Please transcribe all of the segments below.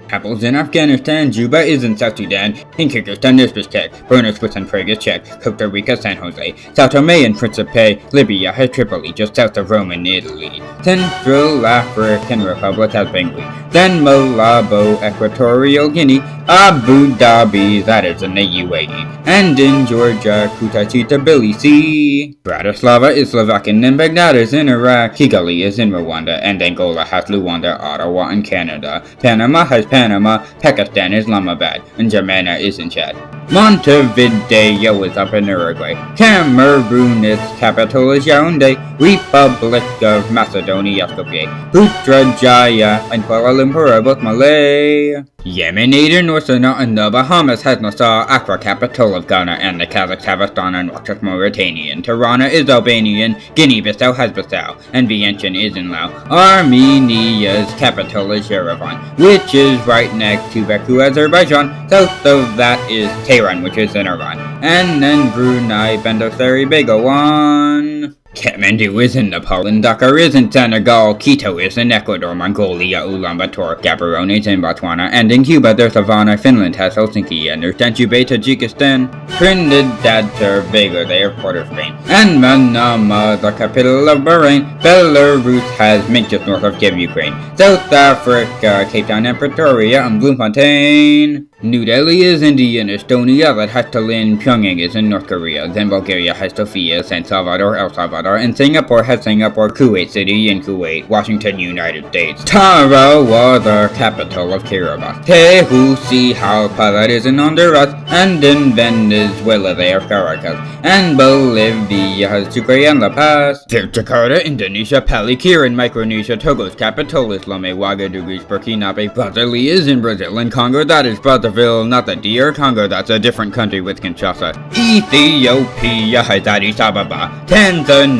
Apples in Afghanistan, Juba is in South Sudan, in Kyrgyzstan is Bishkek, Brunei and Prague is Czech, Costa Rica, San Jose, Sao Tome and Principe, Libya has Tripoli, just south of Rome in Italy, Central African Republic has Bangui, then Malabo, Equatorial Guinea, Abu Dhabi, that is in the UAE, and in Georgia, Kutaisi, Tbilisi, Bratislava is Slovakian, and Baghdad is in Iraq, Kigali is in Rwanda, and Angola has Luanda, Ottawa, and Canada, Panama has Panama, Pakistan is Islamabad, and Jamaica is in Chad. Montevideo is up in Uruguay. Cameroon, its capital is Yaoundé. Republic of Macedonia, Skopje. Putrajaya and Kuala Lumpur are both Malay. Yemen, Aden, North Sudan, and the Bahamas has Nassau, Accra, capital of Ghana, and the Kazakhstan and Nouakchott, Mauritanian. Tirana is Albanian, Guinea-Bissau has Bissau, and Vientiane is in Laos. Armenia's capital is Yerevan, which is right next to Baku, Azerbaijan. South of that is Tehran, which is in Iran. And then Brunei, Bandar Seri Begawan. Kathmandu is in Nepal, and Dakar is in Senegal, Quito is in Ecuador, Mongolia, Ulaanbaatar, Gaborone is in Botswana, and in Cuba there's Havana, Finland has Helsinki, and there's Tangier, Tajikistan, Trinidad, Tobago, the airport of Spain, and Manama, the capital of Bahrain. Belarus has Minsk just north of Kiev, Ukraine, South Africa, Cape Town and Pretoria, and Bloemfontein. New Delhi is India, and Estonia that has Tallinn, Pyongyang is in North Korea, then Bulgaria has Sofia, San Salvador, El Salvador, and Singapore has Singapore, Kuwait City in Kuwait, Washington, United States. Tarawa, the capital of Kiribati. Tegucigalpa, that is in Honduras, and in Venezuela they have Caracas, and Bolivia has Sucre and La Paz. There's Jakarta, Indonesia, Palikir in Micronesia, Togo's capital is Lome, Ouagadougou, Burkinabe, Brazzaville is in Brazil, and Congo that is Brazzaville, not the DR Congo, that's a different country with Kinshasa. Ethiopia has Addis Ababa, Tanzania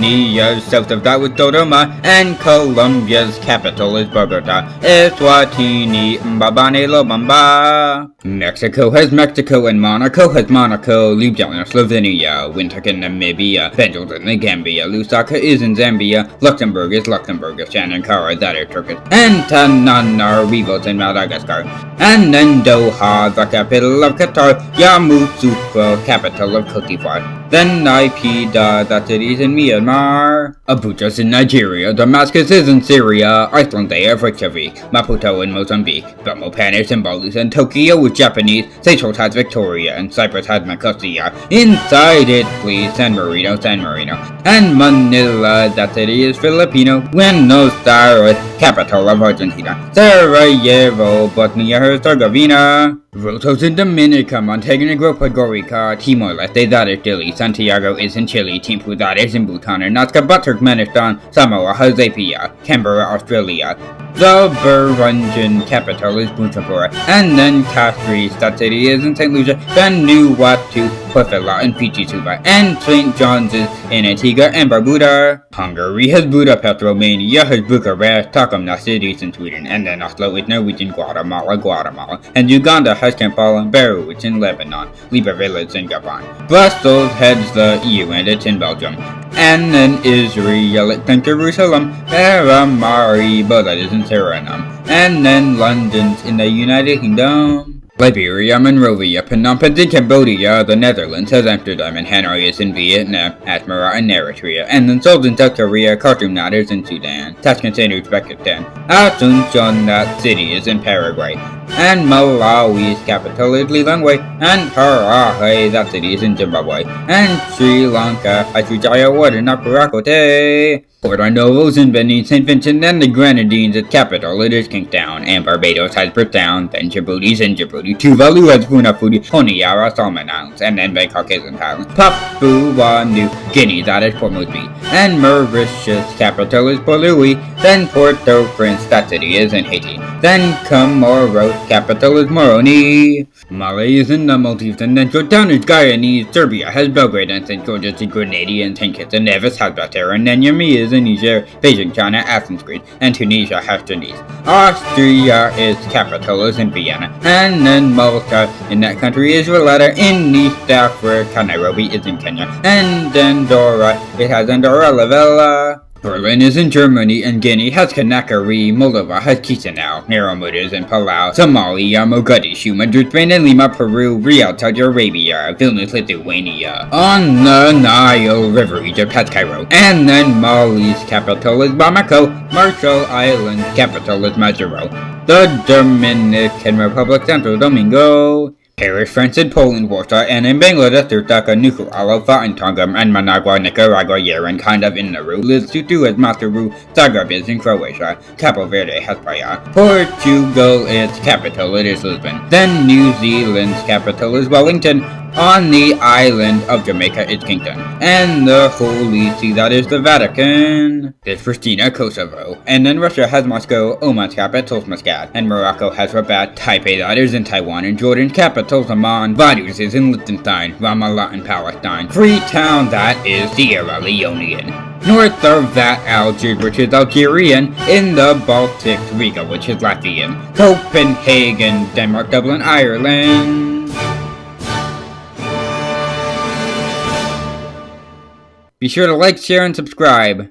south of that with Dodoma, and Colombia's capital is Bogota. Eswatini, Mbabane, Lobamba. Mexico has Mexico, and Monaco has Monaco, Ljubljana, Slovenia, Windhoek in Namibia, Banjul in the Gambia, Lusaka is in Zambia, Luxembourg is Luxembourg, Ankara, that is Turkish, and Tananarivo's in Madagascar, and then Doha, the capital of Qatar, Yamoussoukro, capital of Cote d'Ivoire. Then Naypyidaw, that city is in Myanmar. Abuja's in Nigeria, Damascus is in Syria, Iceland they have Reykjavik, Maputo in Mozambique, Belmopan is in Belize, and Tokyo is Japanese, Seychelles has Victoria, and Cyprus has Nicosia. Inside Italy, San Marino, and Manila, that city is Filipino, Buenos Aires, capital of Argentina, Sarajevo, Bosnia-Herzegovina. Rotos in Dominica, Montenegro, Podgorica, Timor-Leste, that is Chile, Santiago is in Chile, Thimphu, that is in Bhutan, and Ashgabat, Turkmenistan, Samoa has Apia, Canberra, Australia. The Burundian capital is Bujumbura, and then Castries, that city is in St. Lucia, Vanuatu, Pofela, and Fiji Suva, and St. John's is in Antigua and Barbuda. Hungary has Budapest, Romania has Bucharest, Stockholm, the cities in Sweden, and then Oslo is Norwegian, Guatemala, and Uganda has Kampala, Beirut in Lebanon, Libreville is in Gabon. Brussels heads the EU, and it's in Belgium. And then Israel, it's in Jerusalem, Paramaribo, that is in Suriname, and then London's in the United Kingdom. Liberia, Monrovia, Phnom Penh in Cambodia, the Netherlands has Amsterdam, and Hanoi is in Vietnam, Asmara in Eritrea, and then Seoul in South Korea, Khartoum is in Sudan, Tashkent in Uzbekistan, Asunción, that city is in Paraguay, and Malawi's capital is Lilongwe, and Harare, that city is in Zimbabwe, and Sri Lanka, Ayutthaya, in Apurakote. Porto Novo's in Benin, St. Vincent, and the Grenadines, its capital, it is Kingstown, and Barbados has Bridgetown, then Djibouti's in Djibouti, Tuvalu has Funafuti, Honiara, Solomon Islands, and then Bangkok is in Thailand, Papua New Guinea, that is Port Moresby, and Mauritius' capital is Port Louis, then Port-au-Prince, that city is in Haiti, then Comoros, capital is Moroni, Mali is in the Maldives, and then Jordan is Guyanese, Serbia has Belgrade, and St. George's is Grenada, and St. Kitts and Nevis has Batera, and then Yami is in Niger, Beijing, China, Athens, Greece, and Tunisia has Tunis. Austria, its capital is in Vienna, and then Malta, in that country is Valletta, in East Africa, Nairobi is in Kenya, and Andorra, it has Andorra la Vella. Berlin is in Germany, and Guinea has Conakry, Moldova has Chisinau, Naromud is in Palau, Somalia, Mogadishu, Madrid, Spain, and Lima, Peru, Riyadh, Saudi Arabia, Vilnius, Lithuania. On the Nile River, Egypt has Cairo, and then Mali's capital is Bamako, Marshall Islands' capital is Majuro, the Dominican Republic, Santo Domingo, Paris, France, and Poland, Warsaw, and in Bangladesh, there's Dhaka, Nuku'ala, and Tonga, and Managua, Nicaragua, Yerevan, kind of in Nauru, Lesotho is Maseru, Zagreb is in Croatia, Cabo Verde has Praia, Portugal, its capital, it is Lisbon, then New Zealand's capital is Wellington, on the island of Jamaica is Kingston, and the Holy See, that is the Vatican, is Pristina, Kosovo, and then Russia has Moscow, Oman's capital is Muscat, and Morocco has Rabat, Taipei, that is in Taiwan, and Jordan capital Amman, Vaduz is in Liechtenstein, Ramallah in Palestine, Freetown, that is Sierra Leonean. North of that, Algiers, which is Algerian, in the Baltic, Riga, which is Latvian, Copenhagen, Denmark, Dublin, Ireland. Be sure to like, share, and subscribe.